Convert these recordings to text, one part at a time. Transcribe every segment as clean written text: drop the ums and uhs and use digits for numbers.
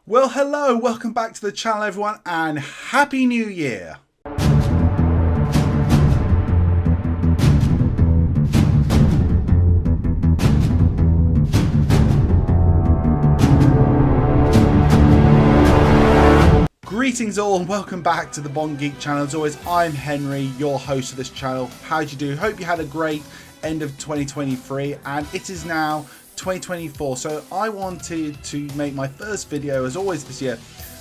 Well, hello, welcome back to the channel everyone, and Happy New Year! Greetings all and welcome back to the Bond Geek channel. As always, I'm Henry, your host of this channel. How'd you do? Hope you had a great end of 2023, and it is now 2024, so I wanted to make my first video, as always this year,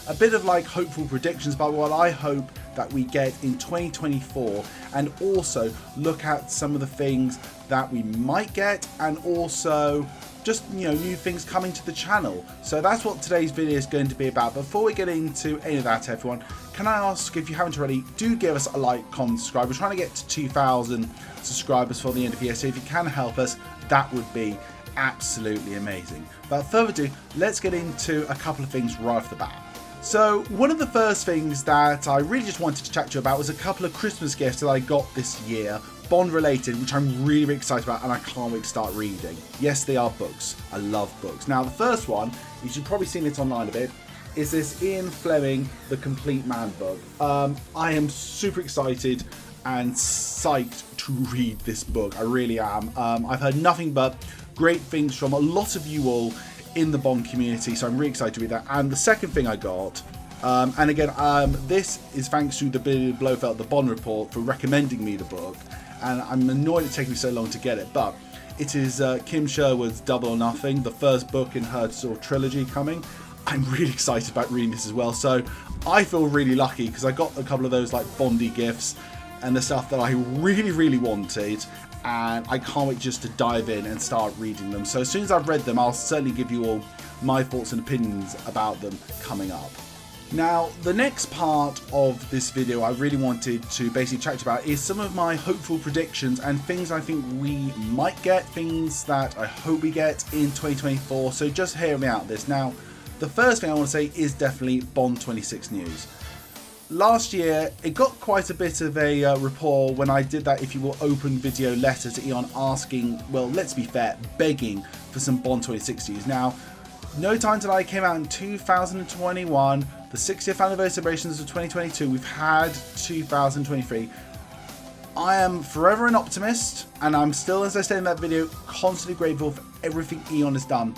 a bit of like hopeful predictions about what I hope that we get in 2024, and also look at some of the things that we might get, and also just, new things coming to the channel. So that's what today's video is going to be about. Before we get into any of that, everyone, can I ask, if you haven't already, do give us a like, comment, subscribe. We're trying to get to 2,000 subscribers for the end of the year, so if you can help us, that would be absolutely amazing. Without further ado, let's get into a couple of things right off the bat. So one of the first things that I really just wanted to chat to you about was a couple of Christmas gifts that I got this year, Bond related, which I'm really excited about and I can't wait to start reading. Yes, they are books. I love books. Now the first one, you've probably seen it online a bit, is this Ian Fleming The Complete Man book. I am super excited and psyched to read this book. I really am. I've heard nothing but great things from a lot of you all in the Bond community, so I'm really excited to read that. And the second thing I got, and again, this is thanks to the Billy Blofeld, the Bond Report, for recommending me the book, and I'm annoyed it's taken me so long to get it, but it is Kim Sherwood's Double or Nothing, the first book in her sort of trilogy coming. I'm really excited about reading this as well, so I feel really lucky because I got a couple of those like Bondy gifts and the stuff that I really wanted, and I can't wait just to dive in and start reading them. So as soon as I've read them, I'll certainly give you all my thoughts and opinions about them coming up. Now, the next part of this video I really wanted to basically chat about is some of my hopeful predictions and things I think we might get, things that I hope we get in 2024, so just hear me out this. Now, the first thing I want to say is definitely Bond 26 news. Last year, it got quite a bit of a rapport when I did that, if you will, open video letter to Eon asking, well, let's be fair, begging for some Bond 26 news. Now, No Time to Die came out in 2021, the 60th anniversary celebrations of 2022, we've had 2023. I am forever an optimist, and I'm still, as I said in that video, constantly grateful for everything Eon has done.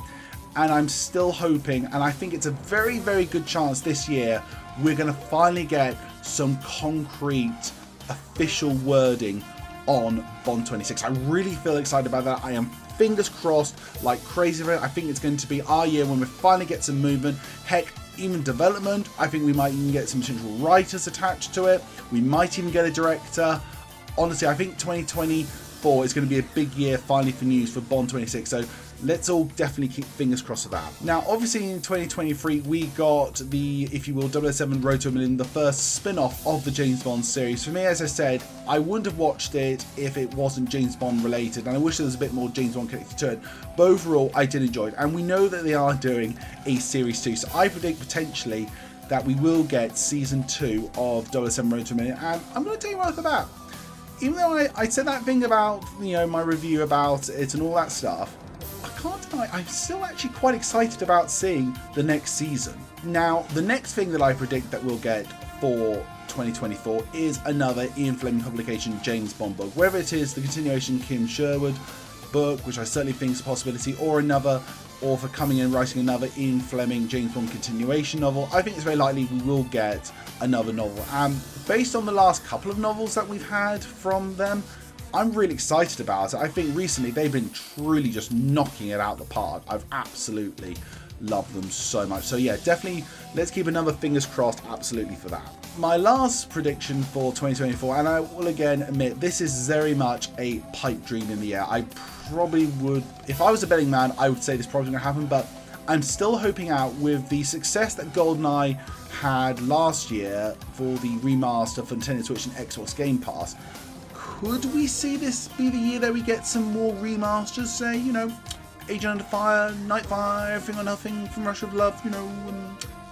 And I'm still hoping, and I think it's a very good chance this year, we're going to finally get some concrete official wording on Bond 26. I really feel excited about that. I am fingers crossed like crazy for it. I think it's going to be our year when we finally get some movement. Heck, even development. I think we might even get some potential writers attached to it. We might even get a director. Honestly, I think 2024 is going to be a big year finally for news for Bond 26. So let's all definitely keep fingers crossed for that. Now, obviously in 2023, we got the, if you will, 007 Road to a Million, the first spin-off of the James Bond series. For me, as I said, I wouldn't have watched it if it wasn't James Bond related, and I wish there was a bit more James Bond connected to it. But overall, I did enjoy it, and we know that they are doing a series 2, so I predict potentially that we will get season 2 of 007 Road to a Million, and I'm going to tell you right off the bat, even though I said that thing about, my review about it and all that stuff, I can't deny, I'm still actually quite excited about seeing the next season. Now, the next thing that I predict that we'll get for 2024 is another Ian Fleming publication, James Bond book. Whether it is the continuation Kim Sherwood book, which I certainly think is a possibility, or another author coming in writing another Ian Fleming James Bond continuation novel, I think it's very likely we will get another novel. And based on the last couple of novels that we've had from them, I'm really excited about it. I think recently they've been truly just knocking it out the park. I've absolutely loved them so much. So yeah, definitely let's keep another fingers crossed absolutely for that. My last prediction for 2024, and I will again admit this is very much a pipe dream in the air. I probably would, if I was a betting man, I would say this probably going to happen, but I'm still hoping out with the success that Goldeneye had last year for the remaster for Nintendo Switch and Xbox Game Pass. Could we see this be the year that we get some more remasters, say, Agent Under Fire, Nightfire, Everything or Nothing, From Russia of Love,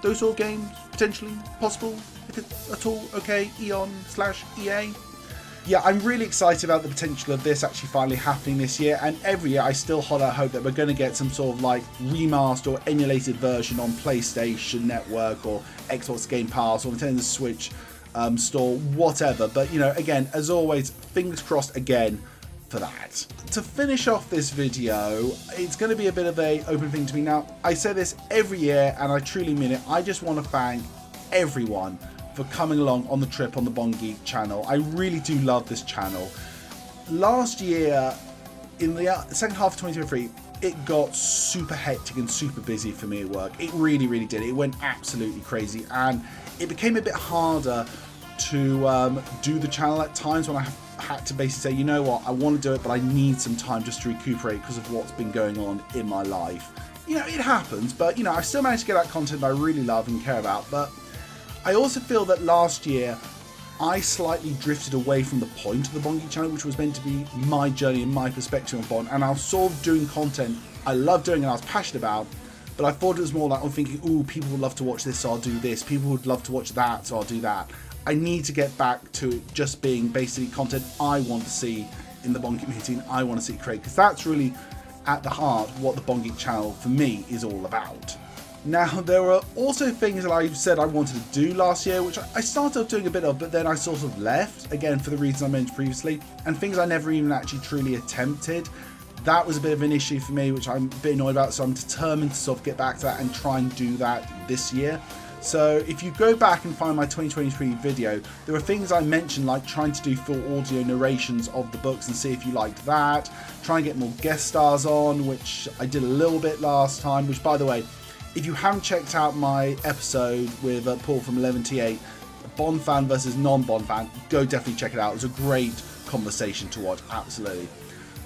those sort of games, potentially, possible, if it's at all okay, Eon/EA. yeah, I'm really excited about the potential of this actually finally happening this year, and every year I still hold out hope that we're going to get some sort of like remastered or emulated version on PlayStation Network or Xbox Game Pass or Nintendo Switch store, whatever. But you know, again, as always, fingers crossed again for that. To finish off this video, it's going to be a bit of a open thing to me. Now, I say this every year and I truly mean it. I just want to thank everyone for coming along on the trip on the Bond Geek channel. I really do love this channel. Last year, in the second half of 2023, it got super hectic and super busy for me at work. It really, really did. It went absolutely crazy, and it became a bit harder to do the channel at times when I had to basically say, you know what, I want to do it, but I need some time just to recuperate because of what's been going on in my life. You know, it happens, but you know, I've still managed to get out content I really love and care about. But I also feel that last year I slightly drifted away from the point of the Bond Geek channel, which was meant to be my journey and my perspective on Bond, and I was sort of doing content I love doing and I was passionate about, but I thought it was more like I'm thinking, ooh, people would love to watch this, so I'll do this. People would love to watch that, so I'll do that. I need to get back to it just being basically content I want to see in the Bond community and I want to see create, because that's really at the heart of what the Bond Geek channel for me is all about. Now, there were also things that I said I wanted to do last year, which I started off doing a bit of, but then I sort of left, again, for the reasons I mentioned previously, and things I never even actually truly attempted. That was a bit of an issue for me, which I'm a bit annoyed about, so I'm determined to sort of get back to that and try and do that this year. So if you go back and find my 2023 video, there are things I mentioned, like trying to do full audio narrations of the books and see if you liked that, try and get more guest stars on, which I did a little bit last time, which, by the way, if you haven't checked out my episode with Paul from 11T8, Bond fan versus non-Bond fan, go definitely check it out. It was a great conversation to watch, absolutely.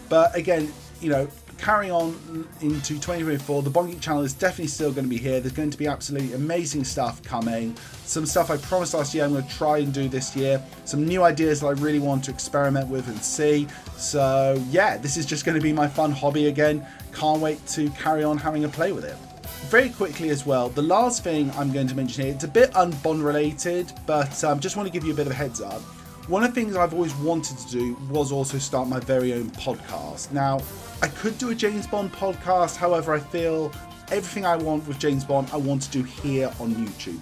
But again, you know, carrying on into 2024, the Bond Geek channel is definitely still going to be here. There's going to be absolutely amazing stuff coming. Some stuff I promised last year I'm going to try and do this year. Some new ideas that I really want to experiment with and see. So yeah, this is just going to be my fun hobby again. Can't wait to carry on having a play with it. Very quickly as well, the last thing I'm going to mention here, it's a bit un-Bond related, but just want to give you a bit of a heads up. One of the things I've always wanted to do was also start my very own podcast. Now, I could do a James Bond podcast, however, I feel everything I want with James Bond, I want to do here on YouTube.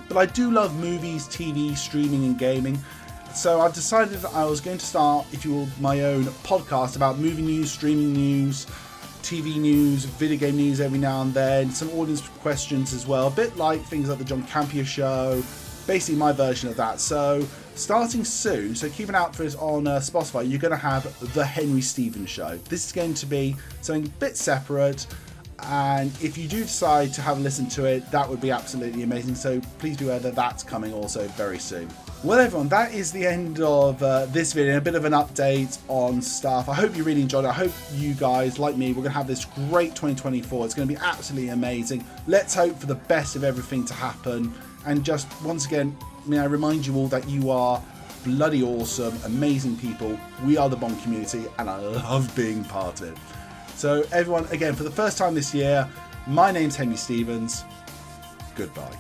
But I do love movies, TV, streaming and gaming. So I've decided that I was going to start, if you will, my own podcast about movie news, streaming news, TV news, video game news every now and then, some audience questions as well, a bit like things like the John Campea show, basically my version of that. So starting soon, so keep an eye out for it on Spotify, you're going to have The Henry Stevens Show. This is going to be something a bit separate, and if you do decide to have a listen to it, that would be absolutely amazing. So please be aware that that's coming also very soon. Well everyone, that is the end of this video, a bit of an update on stuff. I hope you really enjoyed it. I hope you guys, like me, we're going to have this great 2024. It's going to be absolutely amazing. Let's hope for the best of everything to happen. And just once again, may I remind you all that you are bloody awesome, amazing people. We are the Bond community and I love being part of it. So everyone, again, for the first time this year, my name's Henry Stevens. Goodbye.